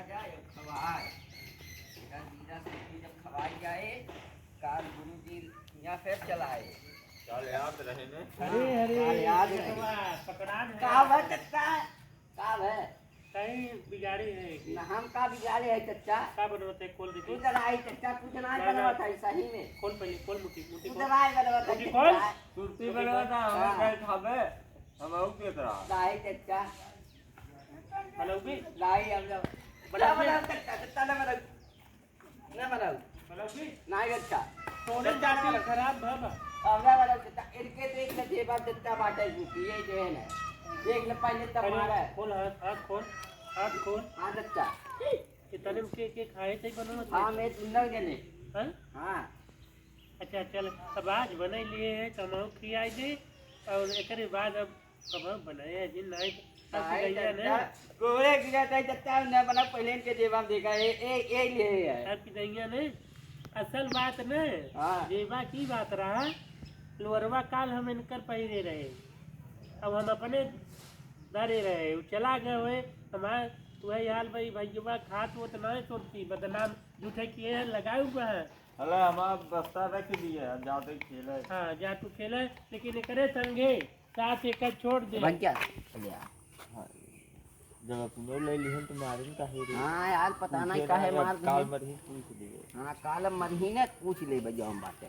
जाए खवाए जीरा सब्जी जब खवाई जाए काल गुरु जी यहाँ फिर चलाए। चल याद रहे ने। अरे अरे काल याद ये रहे। तो पकड़ा है। का है चच्चा का है कहीं बिगाड़ी है कि न हम का बिगाड़े है चच्चा का बनवते खोल तू दीजिए। जराई चच्चा तू जना बनवत है सही में खोल पहले खोल मुट्ठी मुट्ठी तू खोल। जराई बनवत है मुट्ठी खोल। चच्चा। सुरती बनवाता हम कहीं खाबे हम आउ के तरह लाई चच्चा बनाओगे लाई हम जब बनाओ चच्चा चच्चा न बनाओ न बनाओ बनाओगे नहीं अच्छा सोने जाती खराब बाबा। हमरा बनाओ चच्चा इनके देख ले जेबा चच्चा बाटे झूठी ये जो है ना देख ले पहले तब मारा खोल हाथ खोल हाथ खोल। हाँ चच्चा इतने के खाए थे बनवा हाँ मैं सुंदर जने हां हाँ अच्छा चल अब आज बना लिए है कमाओ खियाई दे और एक बाद अब कमाओ बनाए जिन नहीं अब गैया ने कोड़े गिरा था चच्चा ने बना पहले इनके जेबा में देखा ये ले है अब की गैया ने असल बात न हाँ। जेबा की बात रहा लोरवा काल हम इनकर पहिरे रहे अब हम अपने धरे रहे वो चला गए हुए हमारे वही हाल भाई भैया खात वो तो नहीं सोचती बदनाम झूठे किए लगाए हुए हैं। हला हमारा बस्ता रख दिए जाते खेले। हाँ जा तू खेले लेकिन करे संगे साथ एक छोड़ दे बन क्या चलिए जब अपने ले लिहन तो मारे का है हाँ यार पता नहीं काहे मार काल मर ही पूछ लिए। हाँ काल मरही ने पूछ ले भैया हम बातें